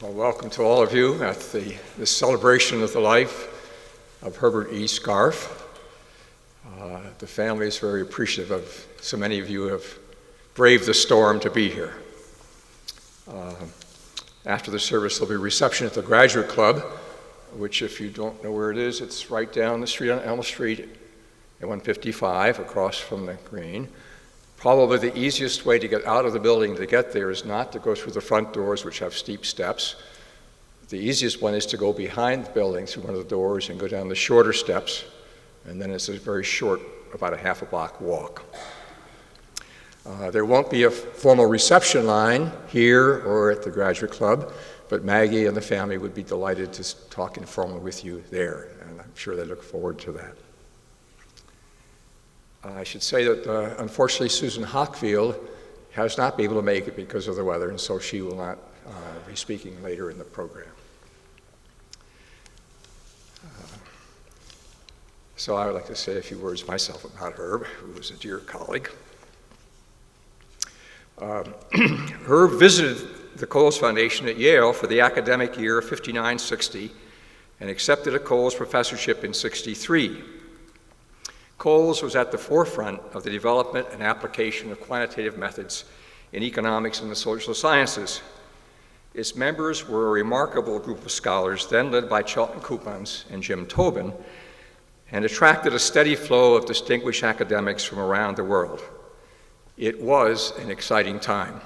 Well, welcome to all of you at this celebration of the life of Herbert E. Scarf. The family is very appreciative of so many of you have braved the storm to be here. After the service, there'll be a reception at the Graduate Club, which, if you don't know where it is, it's right down the street on Elm Street at 155, across from the green. Probably the easiest way to get out of the building to get there is not to go through the front doors, which have steep steps. The easiest one is to go behind the building through one of the doors and go down the shorter steps, and then it's a very short, about a half a block walk. There won't be a formal reception line here or at the Graduate Club, but Maggie and the family would be delighted to talk informally with you there, and I'm sure they look forward to that. I should say that unfortunately Susan Hockfield has not been able to make it because of the weather, and so she will not be speaking later in the program. So I would like to say a few words myself about Herb, who was a dear colleague. Herb visited the Coles Foundation at Yale for the academic year 59-60 and accepted a Coles professorship in 63. Coles was at the forefront of the development and application of quantitative methods in economics and the social sciences. Its members were a remarkable group of scholars, then led by Charlton Coupons and Jim Tobin, and attracted a steady flow of distinguished academics from around the world. It was an exciting time,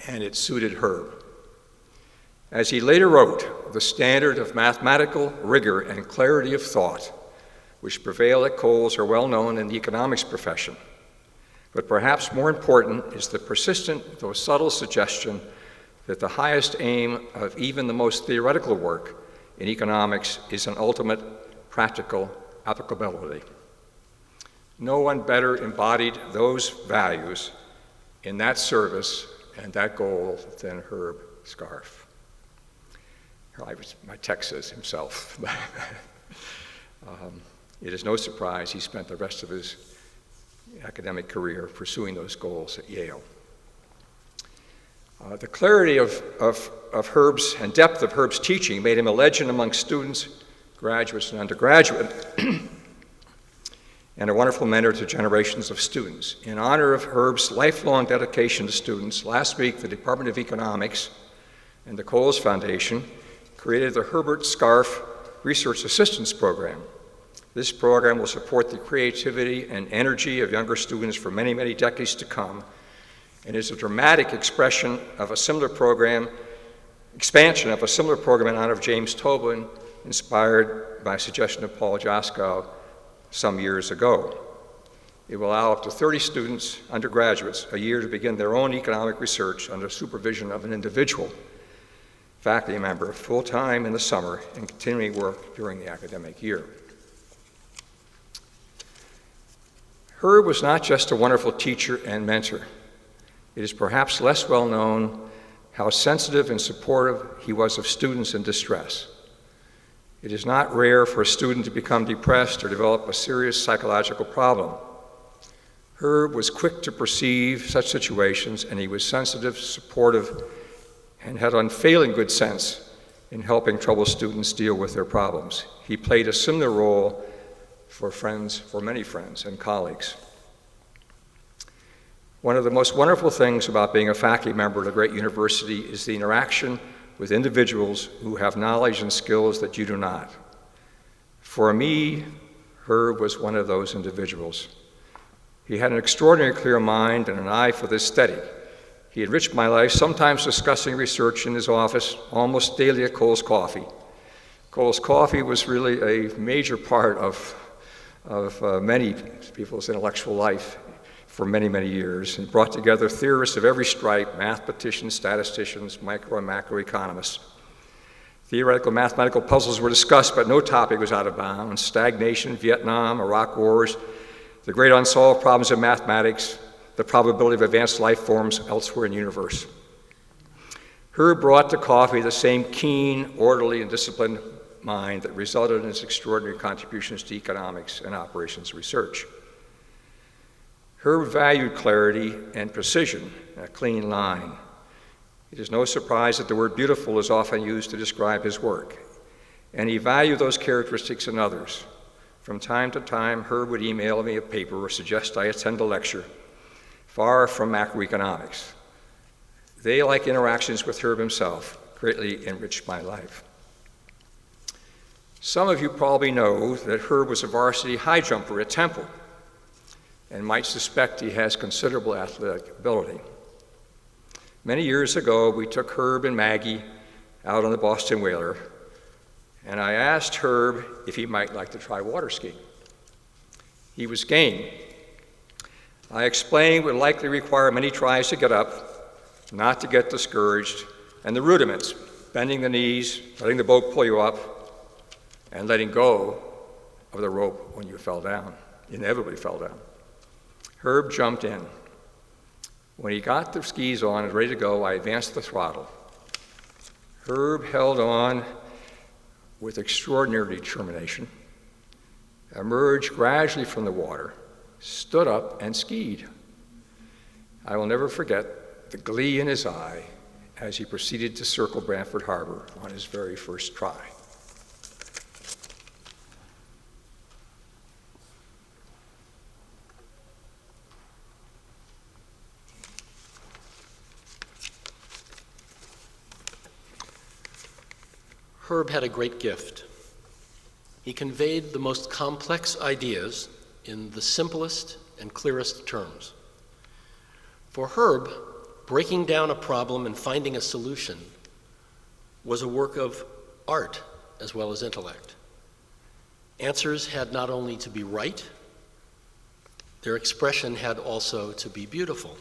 and it suited Herb. As he later wrote, the standard of mathematical rigor and clarity of thought which prevail at Coles are well known in the economics profession. But perhaps more important is the persistent, though subtle suggestion that the highest aim of even the most theoretical work in economics is an ultimate practical applicability. No one better embodied those values in that service and that goal than Herb Scarf. My text says himself. It is no surprise he spent the rest of his academic career pursuing those goals at Yale. The clarity of Herb's and depth of Herb's teaching made him a legend among students, graduates, and undergraduates, and a wonderful mentor to generations of students. In honor of Herb's lifelong dedication to students, last week the Department of Economics and the Coles Foundation created the Herbert Scarf Research Assistance Program. This program will support the creativity and energy of younger students for many, many decades to come, and is a dramatic expression of a similar program, expansion of a similar program in honor of James Tobin, inspired by a suggestion of Paul Jaskow some years ago. It will allow up to 30 students, undergraduates, a year to begin their own economic research under supervision of an individual faculty member, full-time in the summer and continuing work during the academic year. Herb was not just a wonderful teacher and mentor. It is perhaps less well known how sensitive and supportive he was of students in distress. It is not rare for a student to become depressed or develop a serious psychological problem. Herb was quick to perceive such situations, and he was sensitive, supportive, and had unfailing good sense in helping troubled students deal with their problems. He played a similar role for many friends and colleagues. One of the most wonderful things about being a faculty member at a great university is the interaction with individuals who have knowledge and skills that you do not. For me, Herb was one of those individuals. He had an extraordinarily clear mind and an eye for the steady. He enriched my life, sometimes discussing research in his office, almost daily at Coles Coffee. Coles Coffee was really a major part of many people's intellectual life for many, many years, and brought together theorists of every stripe, mathematicians, statisticians, micro and macroeconomists. Theoretical mathematical puzzles were discussed, but no topic was out of bounds. Stagnation, Vietnam, Iraq wars, the great unsolved problems of mathematics, the probability of advanced life forms elsewhere in the universe. Herb brought to coffee the same keen, orderly, and disciplined mind that resulted in his extraordinary contributions to economics and operations research. Herb valued clarity and precision, a clean line. It is no surprise that the word beautiful is often used to describe his work, and he valued those characteristics in others. From time to time, Herb would email me a paper or suggest I attend a lecture, far from macroeconomics. They, like interactions with Herb himself, greatly enriched my life. Some of you probably know that Herb was a varsity high jumper at Temple and might suspect he has considerable athletic ability. Many years ago, we took Herb and Maggie out on the Boston Whaler, and I asked Herb if he might like to try water skiing. He was game. I explained it would likely require many tries to get up, not to get discouraged, and the rudiments, bending the knees, letting the boat pull you up, and letting go of the rope when you fell down, inevitably fell down. Herb jumped in. When he got the skis on and ready to go, I advanced the throttle. Herb held on with extraordinary determination, emerged gradually from the water, stood up, and skied. I will never forget the glee in his eye as he proceeded to circle Brantford Harbor on his very first try. Herb had a great gift. He conveyed the most complex ideas in the simplest and clearest terms. For Herb, breaking down a problem and finding a solution was a work of art as well as intellect. Answers had not only to be right, their expression had also to be beautiful.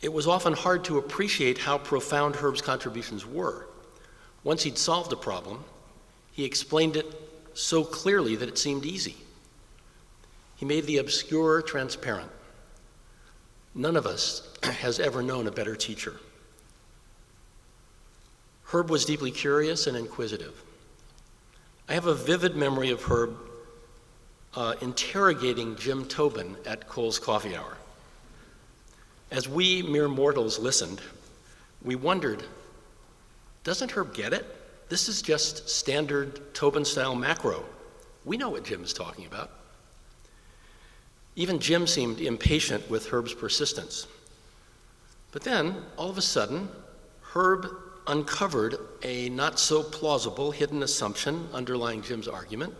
It was often hard to appreciate how profound Herb's contributions were. Once he'd solved a problem, he explained it so clearly that it seemed easy. He made the obscure transparent. None of us has ever known a better teacher. Herb was deeply curious and inquisitive. I have a vivid memory of Herb interrogating Jim Tobin at Cole's Coffee Hour. As we mere mortals listened, we wondered, doesn't Herb get it? This is just standard Tobin-style macro. We know what Jim is talking about. Even Jim seemed impatient with Herb's persistence. But then, all of a sudden, Herb uncovered a not-so-plausible hidden assumption underlying Jim's argument,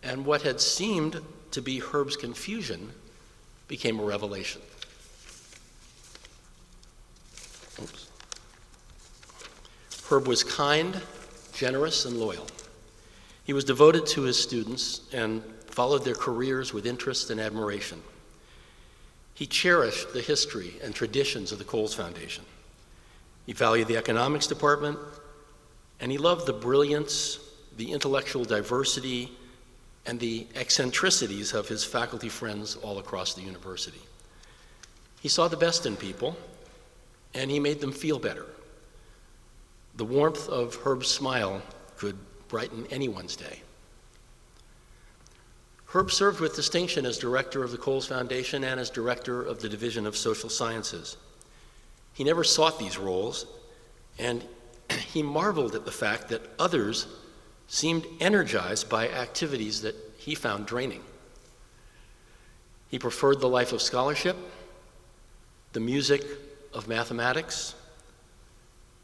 and what had seemed to be Herb's confusion became a revelation. Oops. Herb was kind, generous, and loyal. He was devoted to his students and followed their careers with interest and admiration. He cherished the history and traditions of the Coles Foundation. He valued the economics department, and he loved the brilliance, the intellectual diversity, and the eccentricities of his faculty friends all across the university. He saw the best in people, and he made them feel better. The warmth of Herb's smile could brighten anyone's day. Herb served with distinction as director of the Coles Foundation and as director of the Division of Social Sciences. He never sought these roles, and he marveled at the fact that others seemed energized by activities that he found draining. He preferred the life of scholarship, the music of mathematics,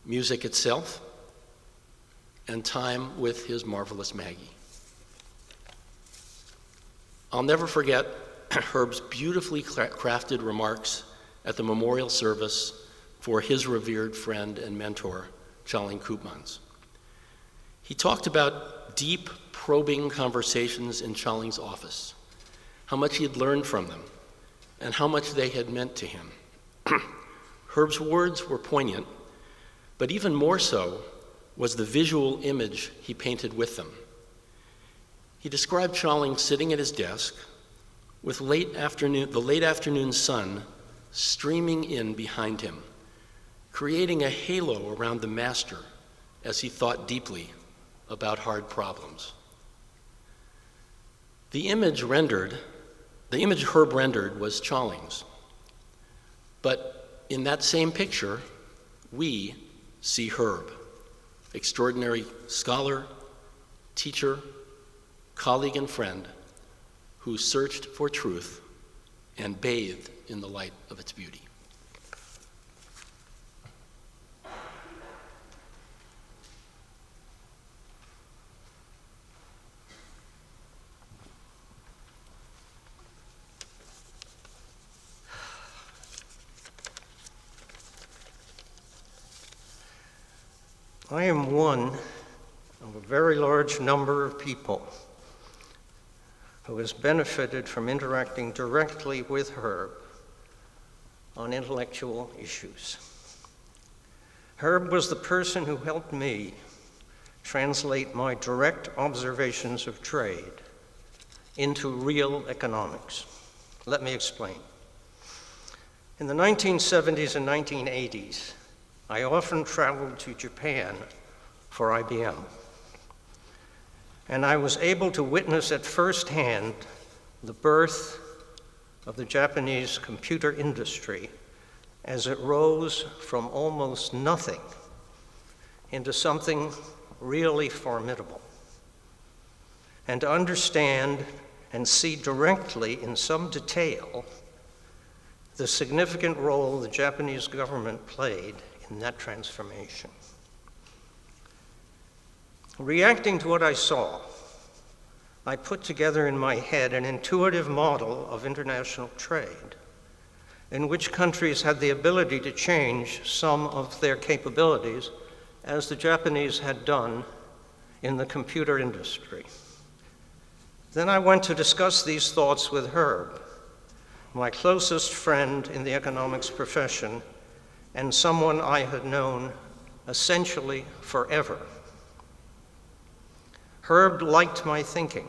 music itself, and time with his marvelous Maggie. I'll never forget Herb's beautifully crafted remarks at the memorial service for his revered friend and mentor, Charling Koopmans. He talked about deep, probing conversations in Charling's office, how much he had learned from them, and how much they had meant to him. Herb's words were poignant, but even more so was the visual image he painted with them. He described Charling sitting at his desk with the late afternoon sun streaming in behind him, creating a halo around the master as he thought deeply about hard problems. The image Herb rendered was Charling's, but in that same picture, we see Herb, extraordinary scholar, teacher, colleague, and friend, who searched for truth and bathed in the light of its beauty. I am one of a very large number of people who has benefited from interacting directly with Herb on intellectual issues. Herb was the person who helped me translate my direct observations of trade into real economics. Let me explain. In the 1970s and 1980s, I often traveled to Japan for IBM, and I was able to witness at first hand the birth of the Japanese computer industry as it rose from almost nothing into something really formidable, and to understand and see directly in some detail the significant role the Japanese government played in that transformation. Reacting to what I saw, I put together in my head an intuitive model of international trade in which countries had the ability to change some of their capabilities, as the Japanese had done in the computer industry. Then I went to discuss these thoughts with Herb, my closest friend in the economics profession, and someone I had known essentially forever. Herb liked my thinking,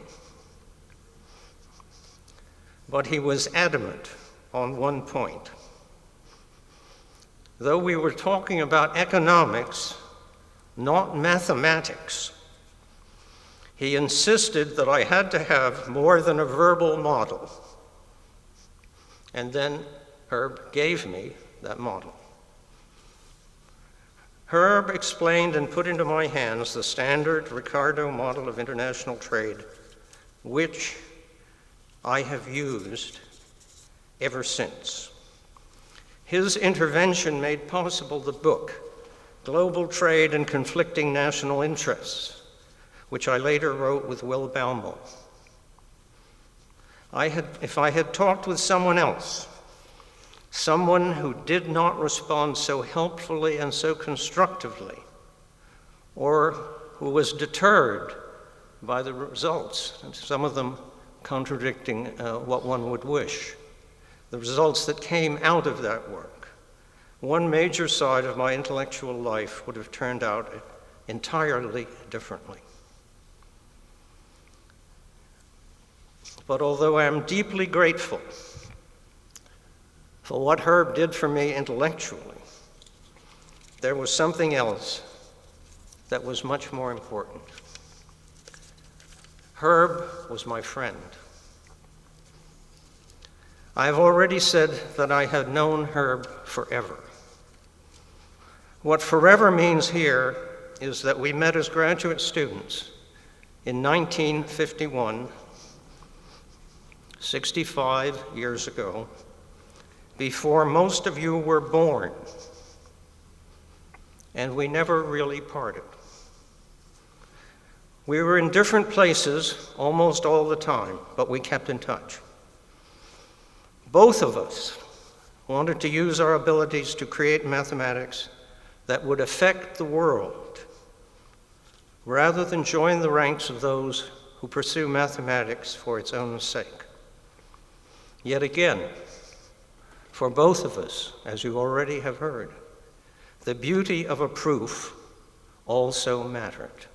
but he was adamant on one point. Though we were talking about economics, not mathematics, he insisted that I had to have more than a verbal model. And then Herb gave me that model. Herb explained and put into my hands the standard Ricardo model of international trade, which I have used ever since. His intervention made possible the book, Global Trade and Conflicting National Interests, which I later wrote with Will Baumol. If I had talked with someone else, someone who did not respond so helpfully and so constructively, or who was deterred by the results, and some of them contradicting what one would wish, the results that came out of that work, one major side of my intellectual life would have turned out entirely differently. But although I am deeply grateful for what Herb did for me intellectually, there was something else that was much more important. Herb was my friend. I have already said that I had known Herb forever. What forever means here is that we met as graduate students in 1951, 65 years ago, before most of you were born, and we never really parted. We were in different places almost all the time, but we kept in touch. Both of us wanted to use our abilities to create mathematics that would affect the world, rather than join the ranks of those who pursue mathematics for its own sake. Yet again, for both of us, as you already have heard, the beauty of a proof also mattered.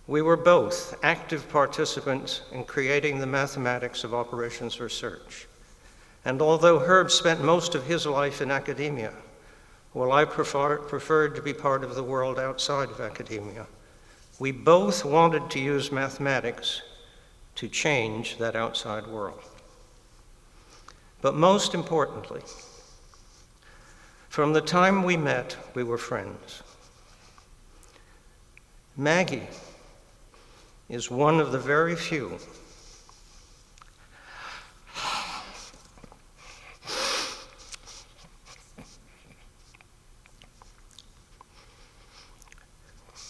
We were both active participants in creating the mathematics of operations research. And although Herb spent most of his life in academia, while I preferred to be part of the world outside of academia, we both wanted to use mathematics to change that outside world. But most importantly, From the time we met, we were friends. Maggie is one of the very few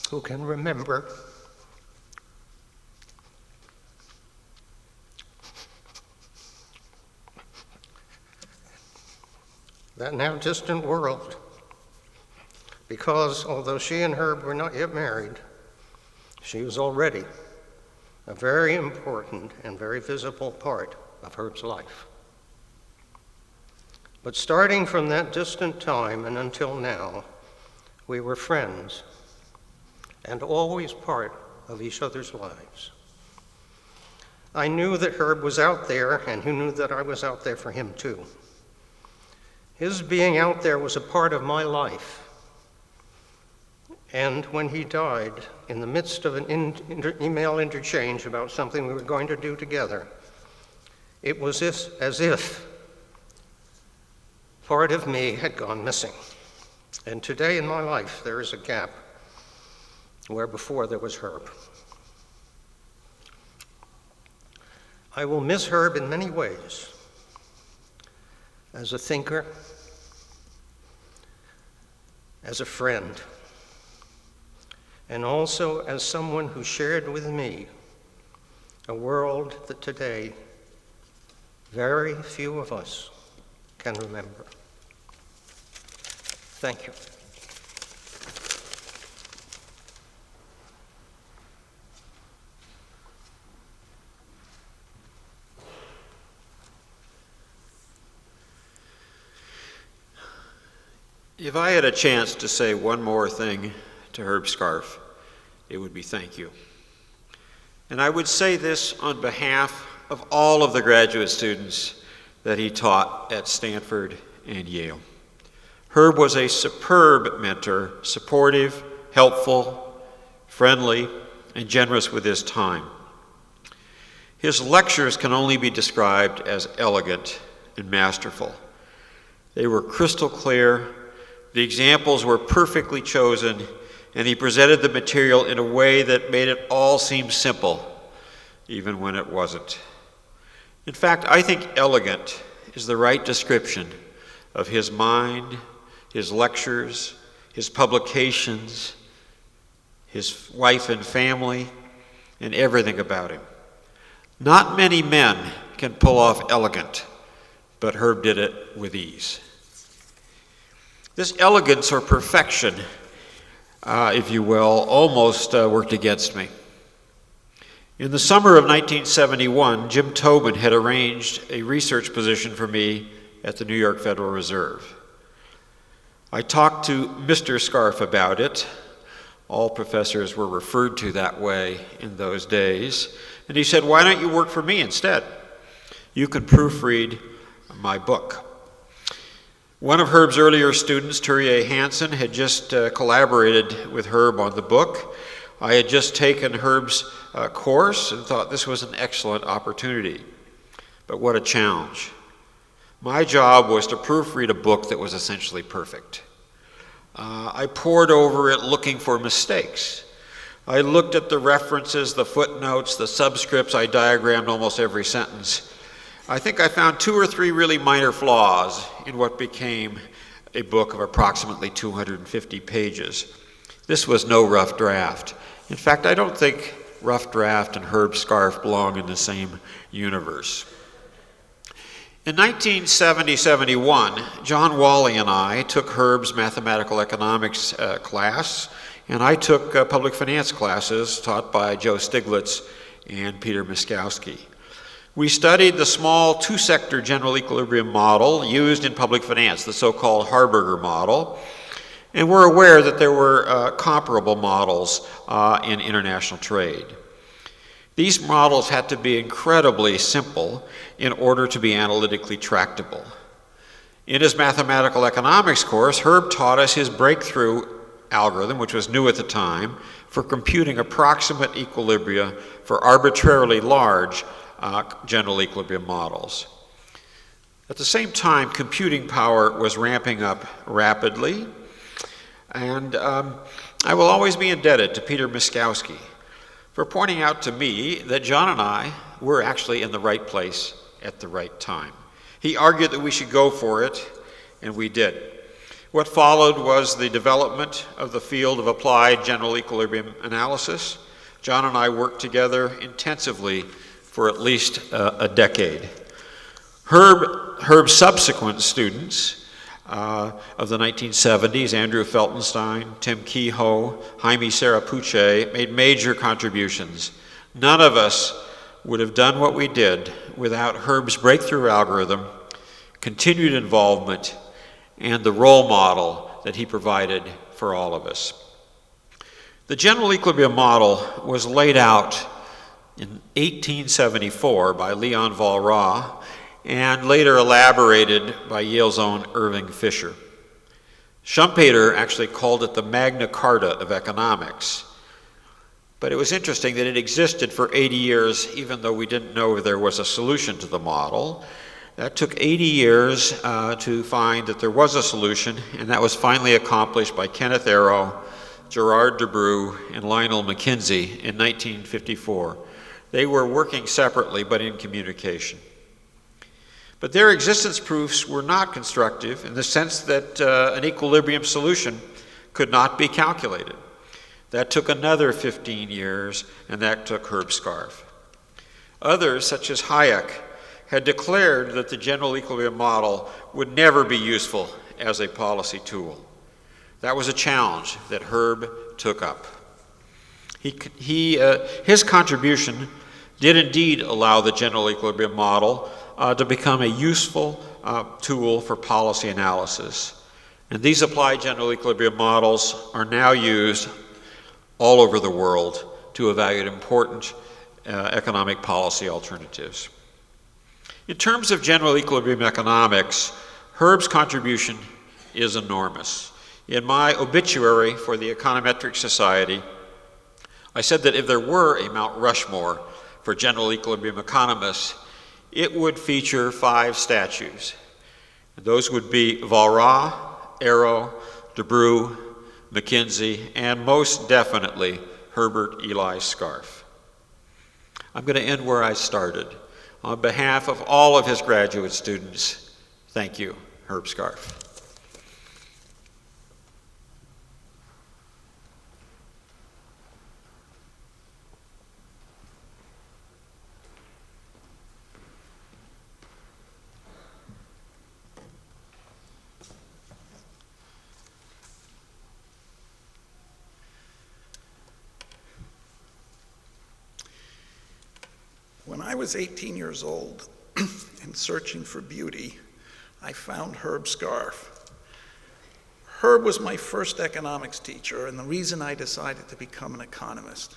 who can remember that now distant world, because although she and Herb were not yet married, she was already a very important and very visible part of Herb's life. But starting from that distant time and until now, we were friends and always part of each other's lives. I knew that Herb was out there, and he knew that I was out there for him too. His being out there was a part of my life. And when he died, in the midst of an email interchange about something we were going to do together, it was as if part of me had gone missing. And today in my life, there is a gap where before there was Herb. I will miss Herb in many ways. As a thinker, as a friend, and also as someone who shared with me a world that today very few of us can remember. Thank you. If I had a chance to say one more thing to Herb Scarf, it would be thank you. And I would say this on behalf of all of the graduate students that he taught at Stanford and Yale. Herb was a superb mentor, supportive, helpful, friendly, and generous with his time. His lectures can only be described as elegant and masterful. They were crystal clear. The examples were perfectly chosen, and he presented the material in a way that made it all seem simple, even when it wasn't. In fact, I think elegant is the right description of his mind, his lectures, his publications, his wife and family, and everything about him. Not many men can pull off elegant, but Herb did it with ease. This elegance or perfection, if you will, almost worked against me. In the summer of 1971, Jim Tobin had arranged a research position for me at the New York Federal Reserve. I talked to Mr. Scarf about it. All professors were referred to that way in those days. And he said, "Why don't you work for me instead? You can proofread my book." One of Herb's earlier students, Turier Hansen, had just collaborated with Herb on the book. I had just taken Herb's course and thought this was an excellent opportunity. But what a challenge. My job was to proofread a book that was essentially perfect. I pored over it looking for mistakes. I looked at the references, the footnotes, the subscripts. I diagrammed almost every sentence. I think I found 2 or 3 really minor flaws in what became a book of approximately 250 pages. This was no rough draft. In fact, I don't think rough draft and Herb Scarf belong in the same universe. In 1970-71, John Wally and I took Herb's mathematical economics class, and I took public finance classes taught by Joe Stiglitz and Peter Miskowski. We studied the small 2-sector general equilibrium model used in public finance, the so-called Harburger model, and we're aware that there were comparable models in international trade. These models had to be incredibly simple in order to be analytically tractable. In his mathematical economics course, Herb taught us his breakthrough algorithm, which was new at the time, for computing approximate equilibria for arbitrarily large general equilibrium models. At the same time, computing power was ramping up rapidly, and I will always be indebted to Peter Miskowski for pointing out to me that John and I were actually in the right place at the right time. He argued that we should go for it, and we did. What followed was the development of the field of applied general equilibrium analysis. John and I worked together intensively for at least a decade. Herb's subsequent students of the 1970s, Andrew Feltenstein, Tim Kehoe, Jaime Sarapuche, made major contributions. None of us would have done what we did without Herb's breakthrough algorithm, continued involvement, and the role model that he provided for all of us. The general equilibrium model was laid out in 1874 by Leon Walras and later elaborated by Yale's own Irving Fisher. Schumpeter actually called it the Magna Carta of economics. But it was interesting that it existed for 80 years, even though we didn't know there was a solution to the model. That took 80 years to find that there was a solution, and that was finally accomplished by Kenneth Arrow, Gerard Debreu, and Lionel McKinsey in 1954. They were working separately, but in communication. But their existence proofs were not constructive in the sense that an equilibrium solution could not be calculated. That took another 15 years, and that took Herb Scarf. Others, such as Hayek, had declared that the general equilibrium model would never be useful as a policy tool. That was a challenge that Herb took up. His contribution did indeed allow the general equilibrium model to become a useful tool for policy analysis. And these applied general equilibrium models are now used all over the world to evaluate important economic policy alternatives. In terms of general equilibrium economics, Herb's contribution is enormous. In my obituary for the Econometric Society, I said that if there were a Mount Rushmore for general equilibrium economists, it would feature 5 statues. Those would be Walras, Arrow, Debreu, McKinsey, and most definitely Herbert Eli Scarf. I'm going to end where I started. On behalf of all of his graduate students, thank you, Herb Scarf. When I was 18 years old and searching for beauty, I found Herb Scarf. Herb was my first economics teacher and the reason I decided to become an economist.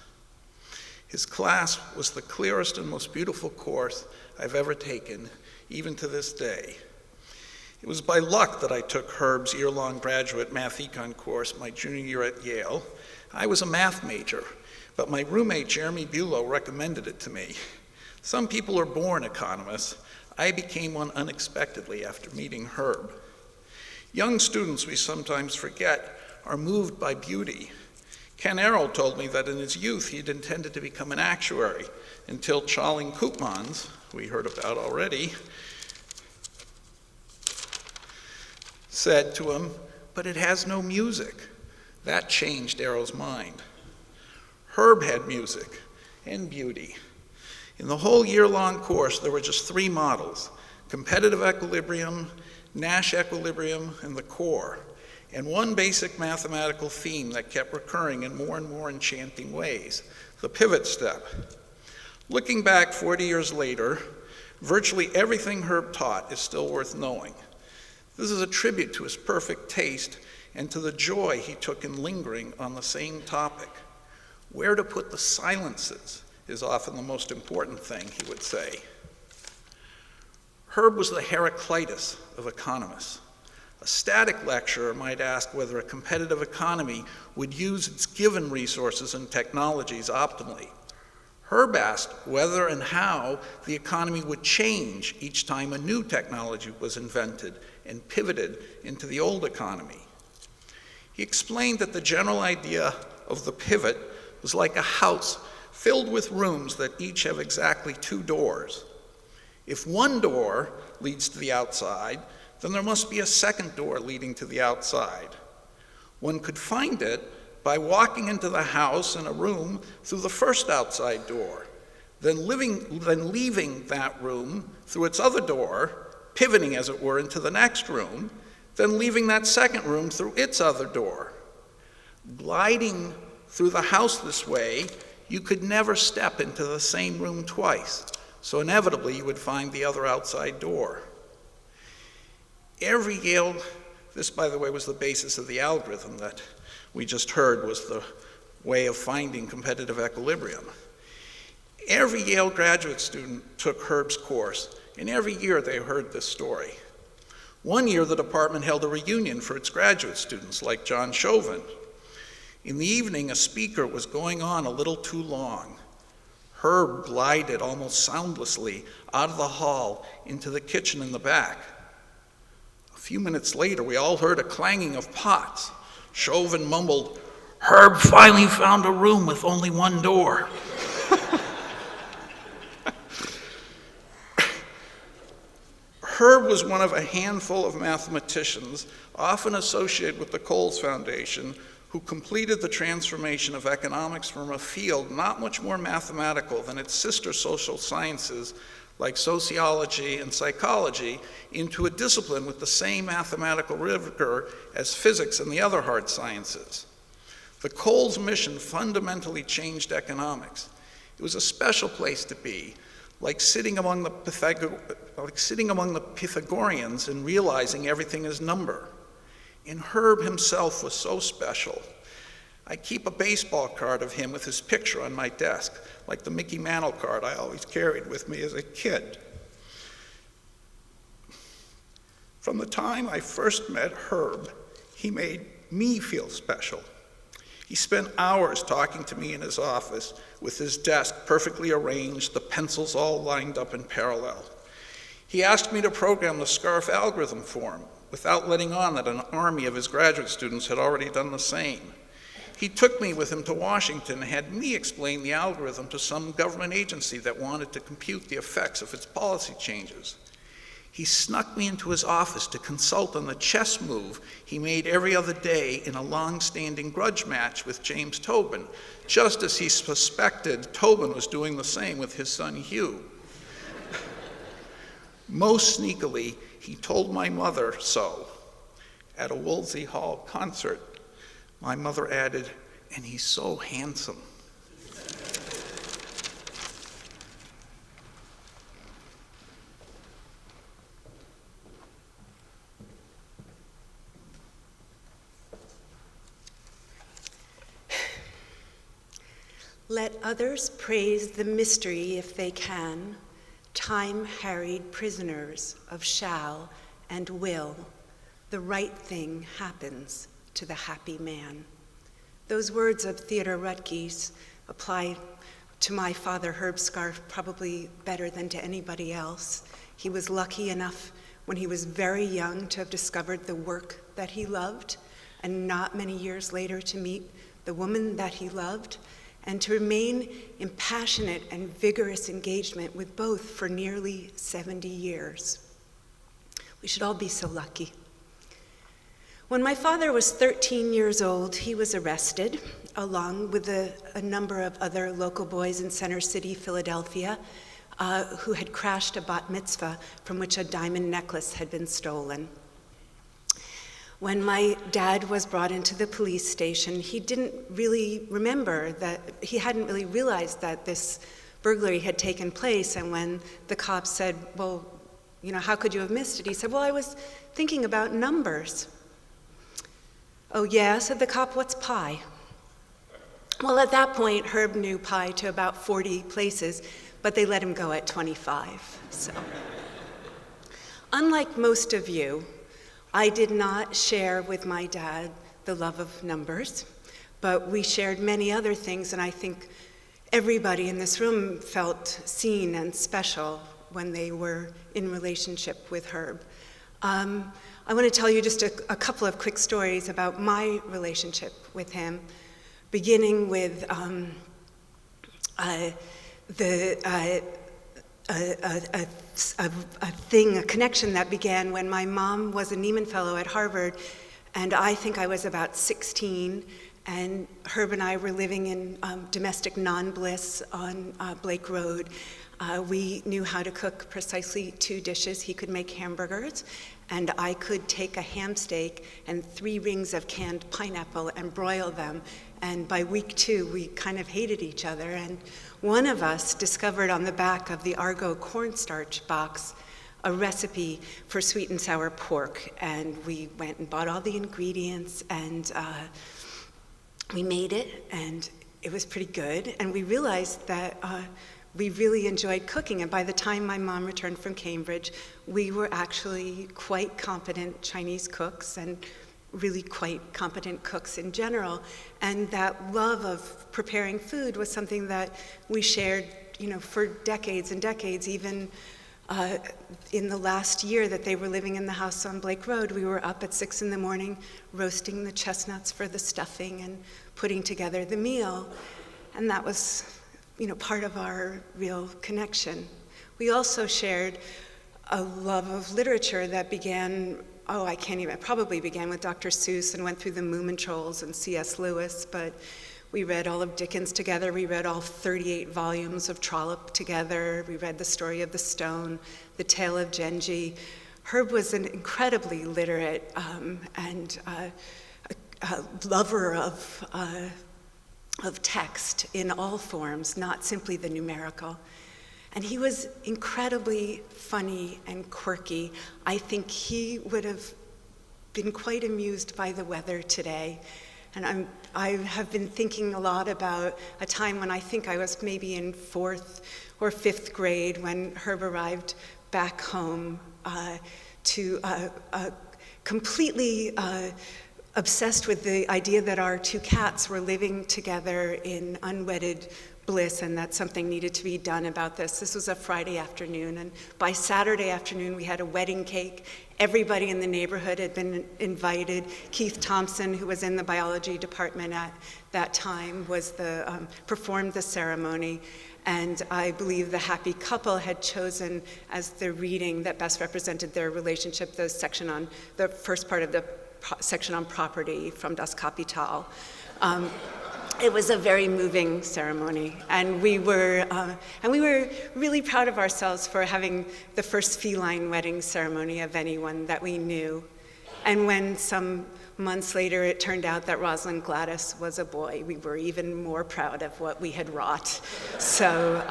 His class was the clearest and most beautiful course I've ever taken, even to this day. It was by luck that I took Herb's year-long graduate math econ course my junior year at Yale. I was a math major, but my roommate Jeremy Bulow recommended it to me. Some people are born economists. I became one unexpectedly after meeting Herb. Young students, we sometimes forget, are moved by beauty. Ken Arrow told me that in his youth he'd intended to become an actuary until Charling Koopmans, we heard about already, said to him, "But it has no music." That changed Arrow's mind. Herb had music and beauty. In the whole year-long course, there were just 3 models: competitive equilibrium, Nash equilibrium, and the core, and one basic mathematical theme that kept recurring in more and more enchanting ways: the pivot step. Looking back 40 years later, virtually everything Herb taught is still worth knowing. This is a tribute to his perfect taste and to the joy he took in lingering on the same topic. Where to put the silences is often the most important thing, he would say. Herb was the Heraclitus of economists. A static lecturer might ask whether a competitive economy would use its given resources and technologies optimally. Herb asked whether and how the economy would change each time a new technology was invented and pivoted into the old economy. He explained that the general idea of the pivot was like a house filled with rooms that each have exactly 2 doors. If one door leads to the outside, then there must be a second door leading to the outside. One could find it by walking into the house in a room through the first outside door, then leaving that room through its other door, pivoting as it were into the next room, then leaving that second room through its other door. Gliding through the house this way, you could never step into the same room twice, so inevitably you would find the other outside door. Every Yale, this by the way was the basis of the algorithm that we just heard was the way of finding competitive equilibrium. Every Yale graduate student took Herb's course, and every year they heard this story. One year the department held a reunion for its graduate students, like John Chauvin. In the evening, a speaker was going on a little too long. Herb glided almost soundlessly out of the hall into the kitchen in the back. A few minutes later, we all heard a clanging of pots. Chauvin mumbled, "Herb finally found a room with only one door." Herb was one of a handful of mathematicians, often associated with the Coles Foundation, who completed the transformation of economics from a field not much more mathematical than its sister social sciences, like sociology and psychology, into a discipline with the same mathematical rigor as physics and the other hard sciences. The Coles mission fundamentally changed economics. It was a special place to be, like sitting among the Pythagoreans and realizing everything is number. And Herb himself was so special. I keep a baseball card of him with his picture on my desk, like the Mickey Mantle card I always carried with me as a kid. From the time I first met Herb, he made me feel special. He spent hours talking to me in his office with his desk perfectly arranged, the pencils all lined up in parallel. He asked me to program the SCARF algorithm for him, without letting on that an army of his graduate students had already done the same. He took me with him to Washington and had me explain the algorithm to some government agency that wanted to compute the effects of its policy changes. He snuck me into his office to consult on the chess move he made every other day in a long-standing grudge match with James Tobin, just as he suspected Tobin was doing the same with his son Hugh. Most sneakily, he told my mother so. At a Wolsey Hall concert, my mother added, "And he's so handsome." Let others praise the mystery if they can, time-harried prisoners of shall and will, the right thing happens to the happy man. Those words of Theodore Rutge's apply to my father, Herb Scarf, probably better than to anybody else. He was lucky enough when he was very young to have discovered the work that he loved, and not many years later to meet the woman that he loved, and to remain in passionate and vigorous engagement with both for nearly 70 years. We should all be so lucky. When my father was 13 years old, he was arrested, along with a number of other local boys in Center City, Philadelphia, who had crashed a bat mitzvah from which a diamond necklace had been stolen. When my dad was brought into the police station, he didn't really remember that, he hadn't really realized that this burglary had taken place, and when the cops said, "Well, how could you have missed it?" He said, "Well, I was thinking about numbers." "Oh yeah," said the cop, "what's pi?" Well, at that point, Herb knew pi to about 40 places, but they let him go at 25, so. Unlike most of you, I did not share with my dad the love of numbers, but we shared many other things, and I think everybody in this room felt seen and special when they were in relationship with Herb. I want to tell you just a couple of quick stories about my relationship with him, beginning with a connection that began when my mom was a Nieman Fellow at Harvard, and I think I was about 16, and Herb and I were living in domestic non-bliss on Blake Road. We knew how to cook precisely 2 dishes. He could make hamburgers, and I could take a ham steak and 3 rings of canned pineapple and broil them. And by week 2, we kind of hated each other. And one of us discovered on the back of the Argo cornstarch box a recipe for sweet and sour pork. And we went and bought all the ingredients, and we made it, and it was pretty good. And we realized that we really enjoyed cooking, and by the time my mom returned from Cambridge, we were actually quite competent Chinese cooks and really quite competent cooks in general. And that love of preparing food was something that we shared, for decades and decades. Even in the last year that they were living in the house on Blake Road, we were up at 6 in the morning roasting the chestnuts for the stuffing and putting together the meal. And that was part of our real connection. We also shared a love of literature that began, probably began with Dr. Seuss and went through the Moomin Trolls and C.S. Lewis, but we read all of Dickens together. We read all 38 volumes of Trollope together. We read The Story of the Stone, The Tale of Genji. Herb was an incredibly literate and a lover of text in all forms, not simply the numerical. And he was incredibly funny and quirky. I think he would have been quite amused by the weather today. And I have been thinking a lot about a time when I think I was maybe in 4th or 5th grade when Herb arrived back home completely obsessed with the idea that our 2 cats were living together in unwedded bliss and that something needed to be done about this. This was a Friday afternoon, and by Saturday afternoon we had a wedding cake. Everybody in the neighborhood had been invited. Keith Thompson, who was in the biology department at that time, performed the ceremony. And I believe the happy couple had chosen as the reading that best represented their relationship the first part of the section on property from Das Kapital. It was a very moving ceremony, and we were really proud of ourselves for having the first feline wedding ceremony of anyone that we knew. And when some months later it turned out that Rosalind Gladys was a boy, we were even more proud of what we had wrought. So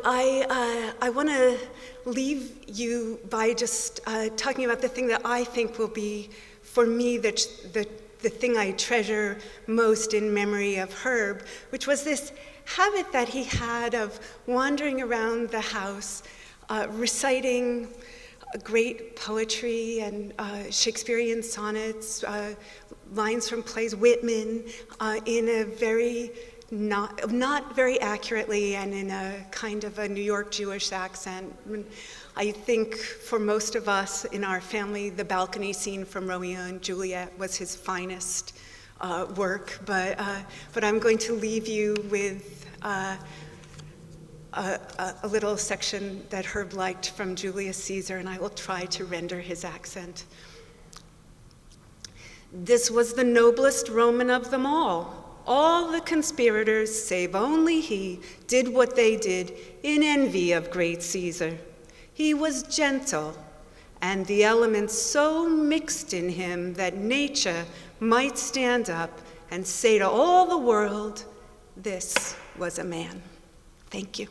I want to leave you by just talking about the thing that I think will be, for me, the thing I treasure most in memory of Herb, which was this habit that he had of wandering around the house, reciting great poetry and Shakespearean sonnets, lines from plays, Whitman, in a very not very accurately and in a kind of a New York Jewish accent. I think for most of us in our family, the balcony scene from Romeo and Juliet was his finest work, but I'm going to leave you with a little section that Herb liked from Julius Caesar, and I will try to render his accent. This was the noblest Roman of them all. All the conspirators, save only he, did what they did in envy of great Caesar. He was gentle, and the elements so mixed in him that nature might stand up and say to all the world, this was a man. Thank you.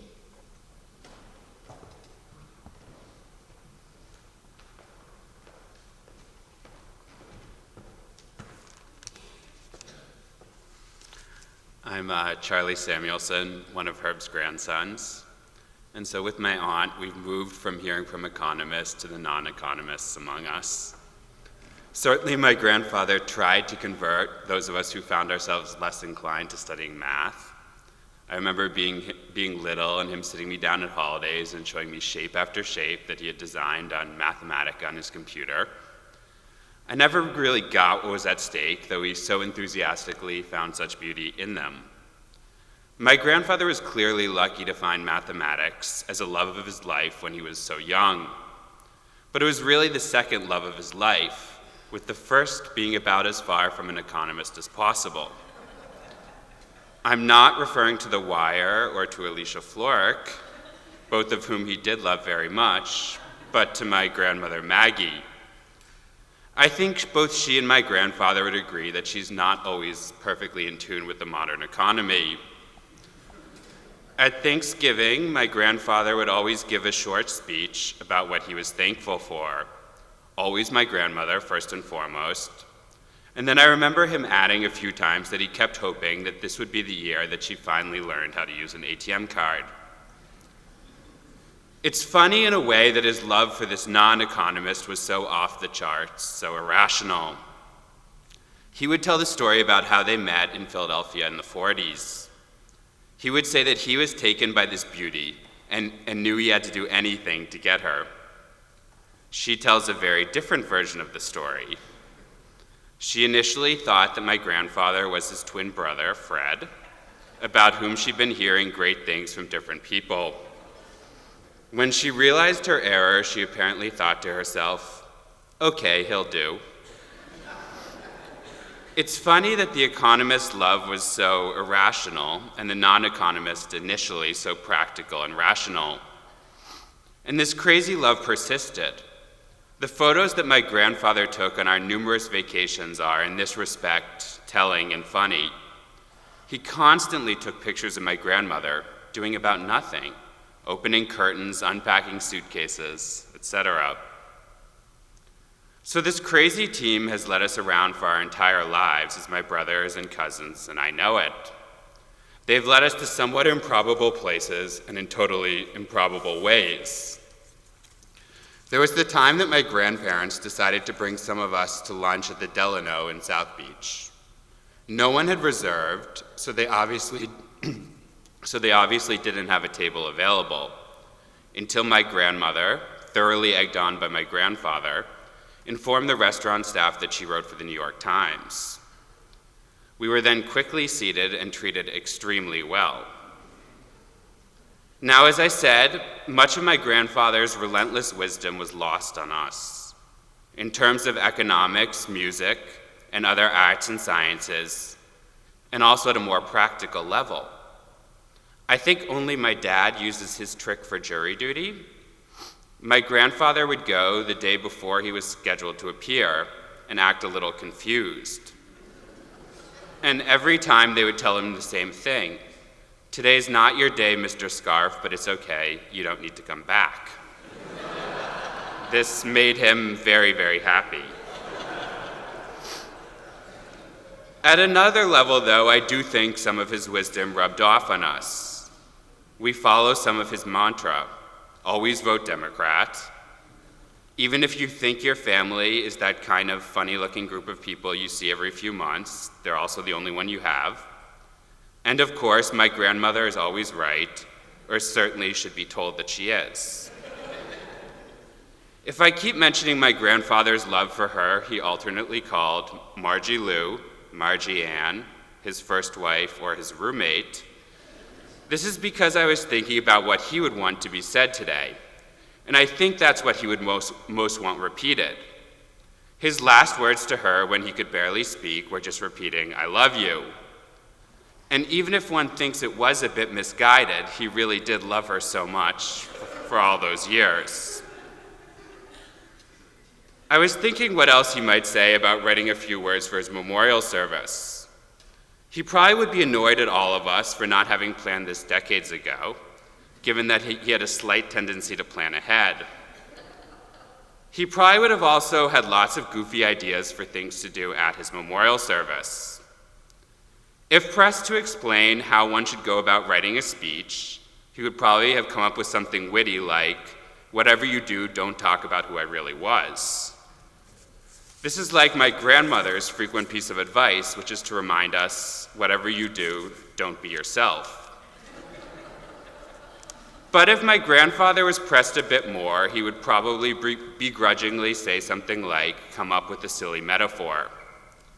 I'm Charlie Samuelson, one of Herb's grandsons. And so with my aunt, we've moved from hearing from economists to the non-economists among us. Certainly, my grandfather tried to convert those of us who found ourselves less inclined to studying math. I remember being little and him sitting me down at holidays and showing me shape after shape that he had designed on Mathematica on his computer. I never really got what was at stake, though he so enthusiastically found such beauty in them. My grandfather was clearly lucky to find mathematics as a love of his life when he was so young. But it was really the second love of his life, with the first being about as far from an economist as possible. I'm not referring to The Wire or to Alicia Florrick, both of whom he did love very much, but to my grandmother Maggie. I think both she and my grandfather would agree that she's not always perfectly in tune with the modern economy. At Thanksgiving, my grandfather would always give a short speech about what he was thankful for. Always my grandmother, first and foremost. And then I remember him adding a few times that he kept hoping that this would be the year that she finally learned how to use an ATM card. It's funny in a way that his love for this non-economist was so off the charts, so irrational. He would tell the story about how they met in Philadelphia in the 40s. He would say that he was taken by this beauty and knew he had to do anything to get her. She tells a very different version of the story. She initially thought that my grandfather was his twin brother, Fred, about whom she'd been hearing great things from different people. When she realized her error, she apparently thought to herself, okay, he'll do. It's funny that the economist's love was so irrational and the non-economist initially so practical and rational. And this crazy love persisted. The photos that my grandfather took on our numerous vacations are, in this respect, telling and funny. He constantly took pictures of my grandmother, doing about nothing, opening curtains, unpacking suitcases, etc. So this crazy team has led us around for our entire lives as my brothers and cousins, and I know it. They've led us to somewhat improbable places and in totally improbable ways. There was the time that my grandparents decided to bring some of us to lunch at the Delano in South Beach. No one had reserved, so they obviously didn't have a table available, until my grandmother, thoroughly egged on by my grandfather, informed the restaurant staff that she wrote for the New York Times. We were then quickly seated and treated extremely well. Now, as I said, much of my grandfather's relentless wisdom was lost on us. In terms of economics, music, and other arts and sciences, and also at a more practical level. I think only my dad uses his trick for jury duty. My grandfather would go the day before he was scheduled to appear and act a little confused. And every time they would tell him the same thing. Today's not your day, Mr. Scarf, but it's okay, you don't need to come back. This made him very, very happy. At another level, though, I do think some of his wisdom rubbed off on us. We follow some of his mantra, always vote Democrat. Even if you think your family is that kind of funny-looking group of people you see every few months, they're also the only one you have. And of course, my grandmother is always right, or certainly should be told that she is. If I keep mentioning my grandfather's love for her, he alternately called Margie Lou, Margie Ann, his first wife, or his roommate. This is because I was thinking about what he would want to be said today, and I think that's what he would most want repeated. His last words to her when he could barely speak were just repeating, "I love you." And even if one thinks it was a bit misguided, he really did love her so much for all those years. I was thinking what else he might say about writing a few words for his memorial service. He probably would be annoyed at all of us for not having planned this decades ago, given that he had a slight tendency to plan ahead. He probably would have also had lots of goofy ideas for things to do at his memorial service. If pressed to explain how one should go about writing a speech, he would probably have come up with something witty like, "Whatever you do, don't talk about who I really was." This is like my grandmother's frequent piece of advice, which is to remind us, whatever you do, don't be yourself. But if my grandfather was pressed a bit more, he would probably begrudgingly say something like, come up with a silly metaphor.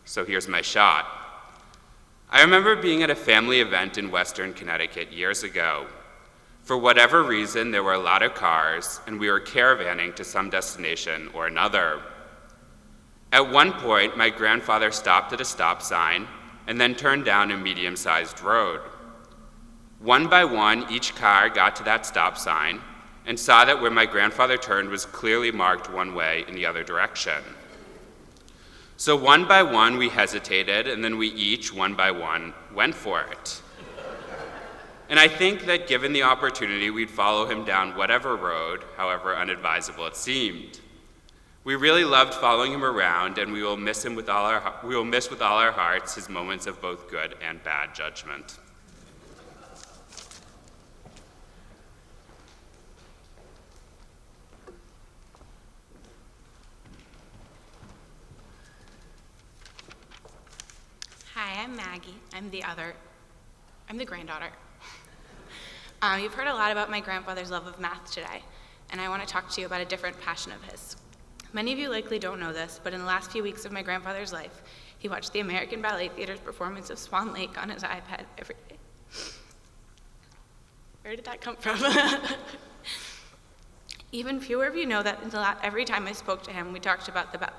So here's my shot. I remember being at a family event in Western Connecticut years ago. For whatever reason, there were a lot of cars, and we were caravanning to some destination or another. At one point, my grandfather stopped at a stop sign and then turned down a medium-sized road. One by one, each car got to that stop sign and saw that where my grandfather turned was clearly marked one way in the other direction. So one by one, we hesitated, and then we each, one by one, went for it. And I think that given the opportunity, we'd follow him down whatever road, however unadvisable it seemed. We really loved following him around, and we will miss with all our hearts his moments of both good and bad judgment. Hi, I'm Maggie. I'm the granddaughter. You've heard a lot about my grandfather's love of math today, and I want to talk to you about a different passion of his. Many of you likely don't know this, but in the last few weeks of my grandfather's life, he watched the American Ballet Theater's performance of Swan Lake on his iPad every day. Where did that come from? Even fewer of you know that every time I spoke to him, we talked about the ballet.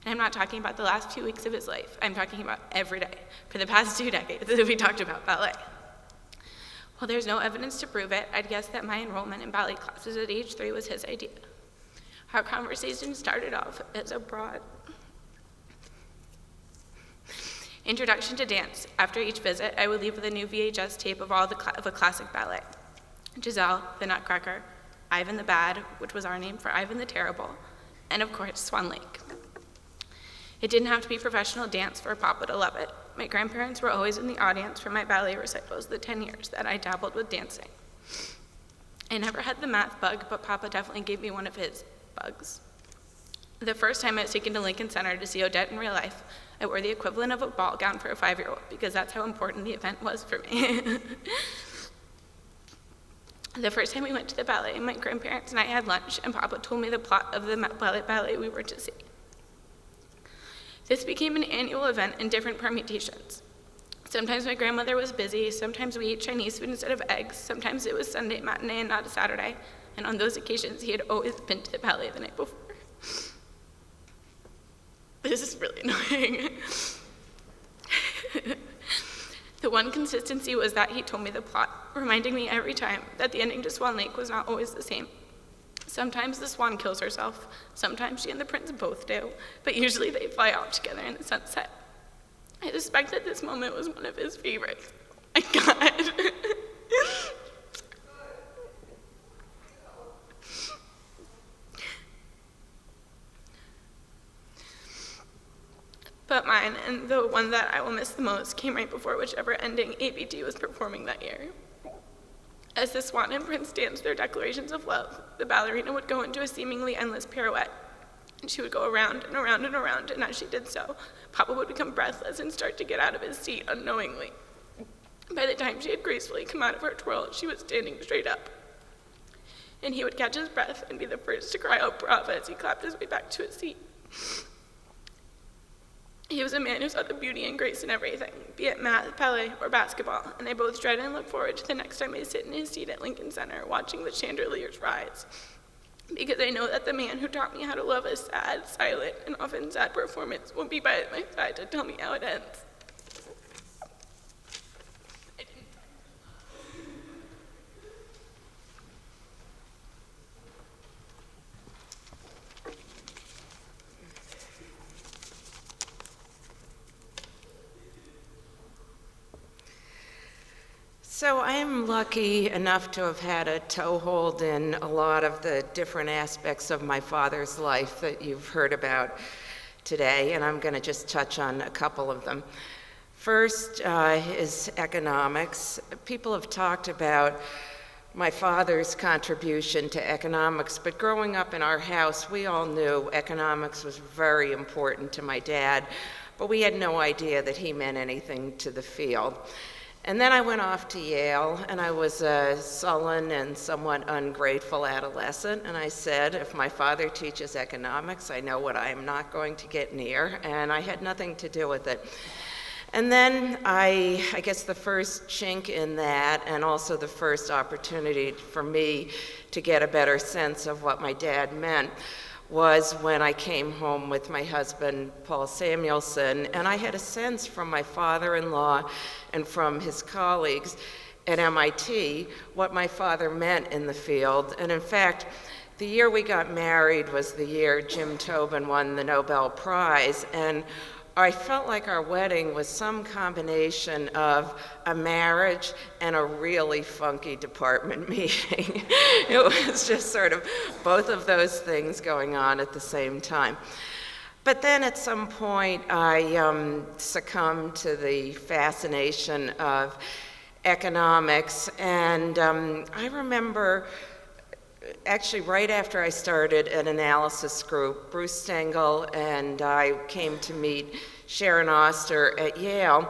And I'm not talking about the last few weeks of his life. I'm talking about every day for the past 2 decades that we talked about ballet. While there's no evidence to prove it, I'd guess that my enrollment in ballet classes at age 3 was his idea. Our conversation started off as a broad introduction to dance. After each visit, I would leave with a new VHS tape of a classic ballet. Giselle, the Nutcracker, Ivan the Bad, which was our name for Ivan the Terrible, and of course, Swan Lake. It didn't have to be professional dance for Papa to love it. My grandparents were always in the audience for my ballet recitals the 10 years that I dabbled with dancing. I never had the math bug, but Papa definitely gave me one of his bugs. The first time I was taken to Lincoln Center to see Odette in real life, I wore the equivalent of a ball gown for a 5-year-old because that's how important the event was for me. The first time we went to the ballet, my grandparents and I had lunch, and Papa told me the plot of the ballet we were to see. This became an annual event in different permutations. Sometimes my grandmother was busy, sometimes we ate Chinese food instead of eggs, sometimes it was Sunday matinee and not a Saturday, and on those occasions he had always been to the ballet the night before. This is really annoying. The one consistency was that he told me the plot, reminding me every time that the ending to Swan Lake was not always the same. Sometimes the swan kills herself, sometimes she and the prince both do, but usually they fly off together in the sunset. I suspect that this moment was one of his favorites. My God. But mine, and the one that I will miss the most, came right before whichever ending ABT was performing that year. As the swan and prince danced their declarations of love, the ballerina would go into a seemingly endless pirouette, and she would go around and around and around, and as she did so, Papa would become breathless and start to get out of his seat unknowingly. By the time she had gracefully come out of her twirl, she was standing straight up. And he would catch his breath and be the first to cry out brava as he clapped his way back to his seat. He was a man who saw the beauty and grace in everything, be it math, ballet, or basketball, and I both dread and look forward to the next time I sit in his seat at Lincoln Center watching the chandeliers rise. Because I know that the man who taught me how to love a sad, silent, and often sad performance will be by my side to tell me how it ends. So I'm lucky enough to have had a toehold in a lot of the different aspects of my father's life that you've heard about today, and I'm going to just touch on a couple of them. First is economics. People have talked about my father's contribution to economics, but growing up in our house, we all knew economics was very important to my dad, but we had no idea that he meant anything to the field. And then I went off to Yale, and I was a sullen and somewhat ungrateful adolescent, and I said, if my father teaches economics, I know what I am not going to get near, and I had nothing to do with it. And then I guess the first chink in that, and also the first opportunity for me to get a better sense of what my dad meant, was when I came home with my husband, Paul Samuelson, and I had a sense from my father-in-law and from his colleagues at MIT what my father meant in the field. And in fact, the year we got married was the year Jim Tobin won the Nobel Prize, and I felt like our wedding was some combination of a marriage and a really funky department meeting. It was just sort of both of those things going on at the same time. But then at some point, I succumbed to the fascination of economics, and I remember actually right after I started an analysis group, Bruce Stengel and I came to meet Sharon Oster at Yale,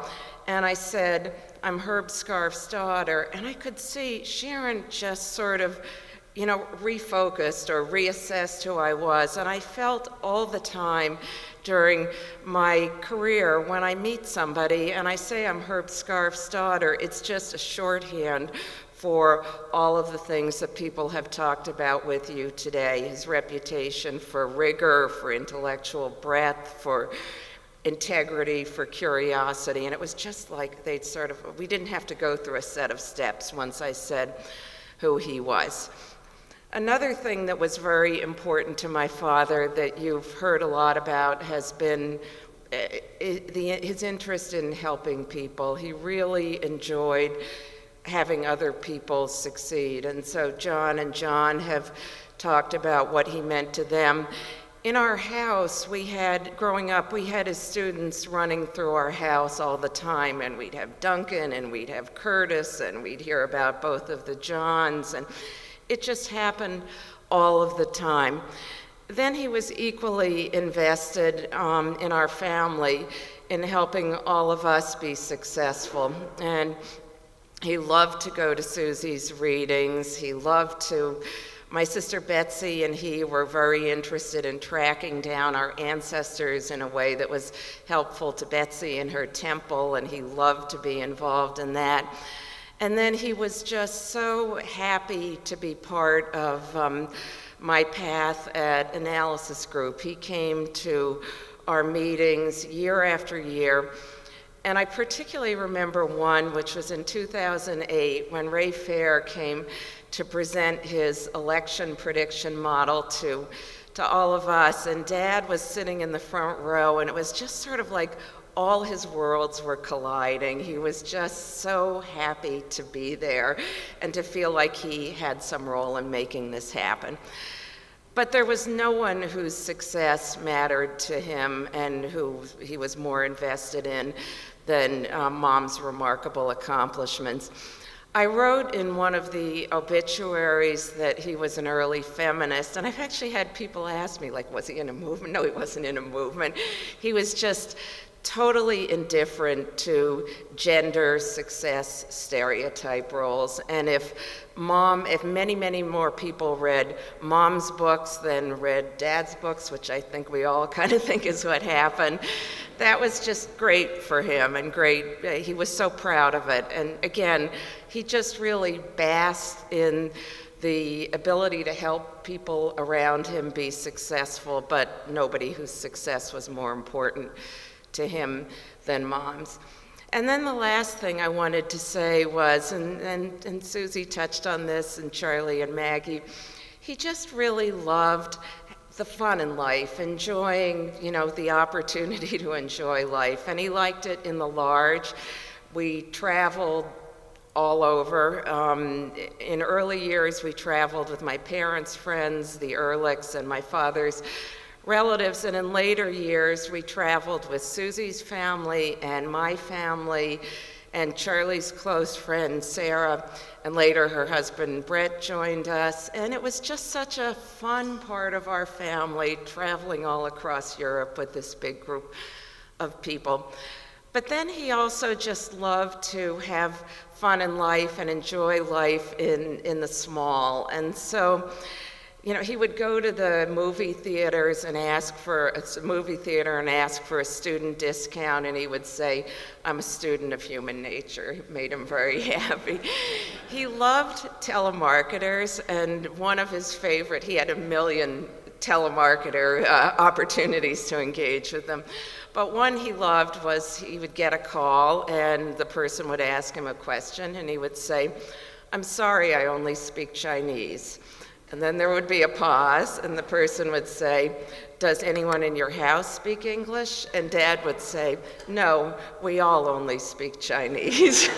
and I said, I'm Herb Scarf's daughter, and I could see Sharon just sort of, refocused or reassessed who I was, and I felt all the time during my career when I meet somebody and I say I'm Herb Scarf's daughter, it's just a shorthand for all of the things that people have talked about with you today. His reputation for rigor, for intellectual breadth, for integrity, for curiosity, and it was just like we didn't have to go through a set of steps once I said who he was. Another thing that was very important to my father that you've heard a lot about has been his interest in helping people. He really enjoyed having other people succeed. And so John and John have talked about what he meant to them. In our house, growing up, we had his students running through our house all the time, and we'd have Duncan, and we'd have Curtis, and we'd hear about both of the Johns, and it just happened all of the time. Then he was equally invested in our family in helping all of us be successful. And he loved to go to Susie's readings. My sister Betsy and he were very interested in tracking down our ancestors in a way that was helpful to Betsy in her temple, and he loved to be involved in that. And then he was just so happy to be part of my path at analysis group. He came to our meetings year after year. And I particularly remember one, which was in 2008, when Ray Fair came to present his election prediction model to all of us. And Dad was sitting in the front row, and it was just sort of like all his worlds were colliding. He was just so happy to be there and to feel like he had some role in making this happen. But there was no one whose success mattered to him and who he was more invested in than Mom's remarkable accomplishments. I wrote in one of the obituaries that he was an early feminist, and I've actually had people ask me, was he in a movement? No, he wasn't in a movement. He was just totally indifferent to gender success stereotype roles. And if many, many more people read Mom's books than read Dad's books, which I think we all kind of think is what happened, that was just great for him and great. He was so proud of it. And again, he just really basked in the ability to help people around him be successful, but nobody whose success was more important to him than Mom's. And then the last thing I wanted to say was, and Susie touched on this, and Charlie and Maggie, he just really loved the fun in life, enjoying, the opportunity to enjoy life. And he liked it in the large. We traveled all over. In early years, we traveled with my parents' friends, the Ehrlichs, and my father's relatives, and in later years we traveled with Susie's family and my family And Charlie's close friend, Sarah, and later her husband, Brett, joined us. And it was just such a fun part of our family, traveling all across Europe with this big group of people. But then he also just loved to have fun in life and enjoy life in the small. And so, you know, he would go to the movie theaters and ask for a student discount, and he would say, "I'm a student of human nature." It made him very happy. He loved telemarketers, and one of his favorite, he had a million telemarketer opportunities to engage with them. But one he loved was he would get a call, and the person would ask him a question, and he would say, "I'm sorry, I only speak Chinese." And then there would be a pause, and the person would say, "Does anyone in your house speak English?" And Dad would say, "No, we all only speak Chinese."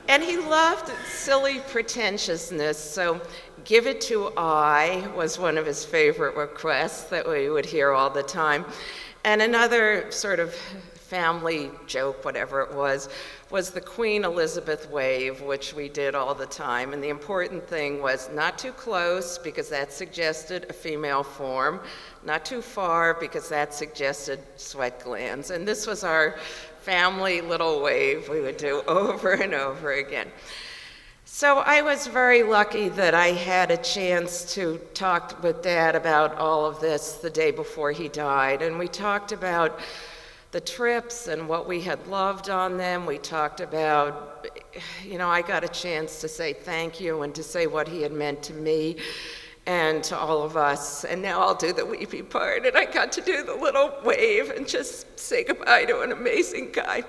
And he loved silly pretentiousness, so "give it to I" was one of his favorite requests that we would hear all the time. And another sort of family joke, whatever it was the Queen Elizabeth wave, which we did all the time. And the important thing was not too close, because that suggested a female form, not too far, because that suggested sweat glands. And this was our family little wave we would do over and over again. So I was very lucky that I had a chance to talk with Dad about all of this the day before he died. And we talked about the trips and what we had loved on them. We talked about, you know, I got a chance to say thank you and to say what he had meant to me and to all of us. And now I'll do the weepy part. And I got to do the little wave and just say goodbye to an amazing guy.